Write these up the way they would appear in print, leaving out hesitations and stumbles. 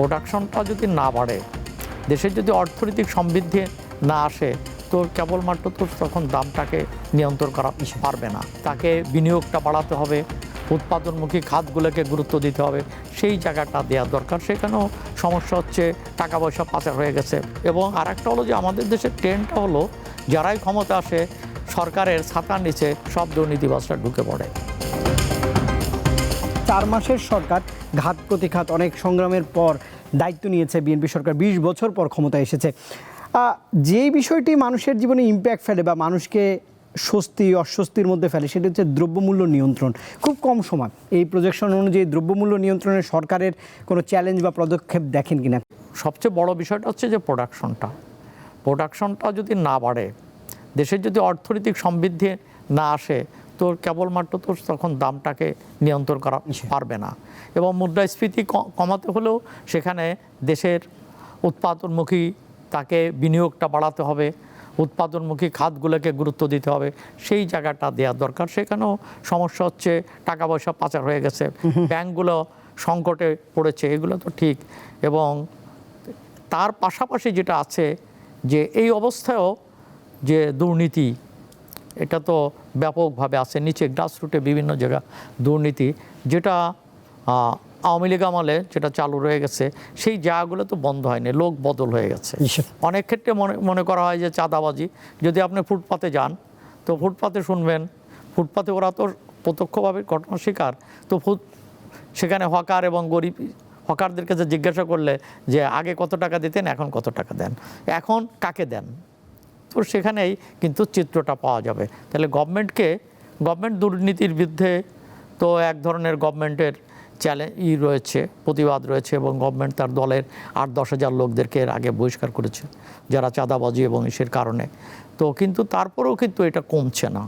প্রোডাকশনটা যদি না বাড়ে, দেশের যদি অর্থনৈতিক সমৃদ্ধি না আসে, তো কেবলমাত্র তো তখন দামটাকে নিয়ন্ত্রণ করা পারবে না। তাকে বিনিয়োগটা বাড়াতে হবে, উৎপাদনমুখী খাতগুলোকে গুরুত্ব দিতে হবে, সেই জায়গাটা দেওয়া দরকার। সেখানেও সমস্যা হচ্ছে টাকা পয়সা পাচার হয়ে গেছে। এবং আরেকটা হলো যে আমাদের দেশের ট্রেন্ডটা হলো যারাই ক্ষমতা আসে সরকারের ছাতার নিচে সব দুর্নীতিবাজরা ঢুকে পড়ে। 4 মাসের সরকার ঘাত প্রতিঘাত অনেক সংগ্রামের পর দায়িত্ব নিয়েছে বিএনপি সরকার, 20 বছর পর ক্ষমতায় এসেছে। যেই বিষয়টি মানুষের জীবনে ইম্প্যাক্ট ফেলে বা মানুষকে স্বস্তি অস্বস্তির মধ্যে ফেলে সেটা হচ্ছে দ্রব্যমূল্য নিয়ন্ত্রণ। খুব কম সময় এই প্রজেকশন অনুযায়ী দ্রব্যমূল্য নিয়ন্ত্রণে সরকারের কোনো চ্যালেঞ্জ বা পদক্ষেপ দেখেন কিনা? সবচেয়ে বড় বিষয়টা হচ্ছে যে প্রোডাকশনটা যদি না বাড়ে, দেশের যদি অর্থনৈতিক সমৃদ্ধি না আসে, তো কেবলমাত্র তো তখন দামটাকে নিয়ন্ত্রণ করা পারবে না। এবং মুদ্রাস্ফীতি কমাতে হলেও সেখানে দেশের উৎপাদনমুখী তাকে বিনিয়োগটা বাড়াতে হবে, উৎপাদনমুখী খাতগুলোকে গুরুত্ব দিতে হবে, সেই জায়গাটা দেওয়া দরকার। সেখানেও সমস্যা হচ্ছে টাকা পয়সা পাচার হয়ে গেছে, ব্যাংকগুলো সংকটে পড়েছে, এগুলো তো ঠিক। এবং তার পাশাপাশি যেটা আছে যে এই অবস্থায়ও যে দুর্নীতি, এটা তো ব্যাপকভাবে আছে নিচে গ্রাসরুটে বিভিন্ন জায়গা দুর্নীতি, যেটা আওয়ামী লীগ আমলে যেটা চালু রয়ে গেছে, সেই জায়গাগুলো তো বন্ধ হয়নি, লোক বদল হয়ে গেছে। অনেক ক্ষেত্রে মনে করা হয় যে চাঁদাবাজি। যদি আপনি ফুটপাতে যান তো ফুটপাতে শুনবেন, ফুটপাতে ওরা তো প্রত্যক্ষভাবে ঘটনা শিকার, তো সেখানে হকার এবং গরিব হকারদের কাছে জিজ্ঞাসা করলে যে আগে কত টাকা দিতেন, এখন কত টাকা দেন, এখন কাকে দেন, তো সেখানেই কিন্তু চিত্রটা পাওয়া যাবে। তাহলে গভর্নমেন্ট দুর্নীতির বিরুদ্ধে তো এক ধরনের গভর্নমেন্টের রয়েছে, প্রতিবাদ রয়েছে, এবং গভর্নমেন্ট তার দলের 8-10 হাজার লোকদেরকে এর আগে বহিষ্কার করেছে যারা চাঁদাবাজি এবং ইসের কারণে। তো কিন্তু তারপরেও কিন্তু এটা কমছে না।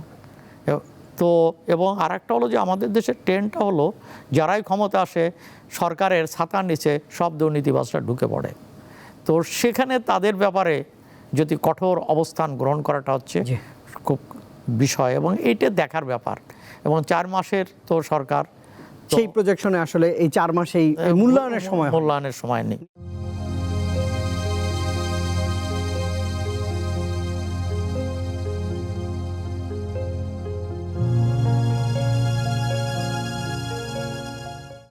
তো এবং আরেকটা হলো যে আমাদের দেশের ট্রেন্ডটা হলো যারাই ক্ষমতা আসে সরকারের ছাতার নিচে সব দুর্নীতিবাজরা ঢুকে পড়ে। তো সেখানে তাদের ব্যাপারে যদি কঠোর অবস্থান গ্রহণ করাটা হচ্ছে খুব বিষয়, এবং এইটা দেখার ব্যাপার। এবং 4 মাসের তো সরকার, সেই প্রজেকশনে আসলে এই 4 মাসেই মূল্যায়নের সময় নেই।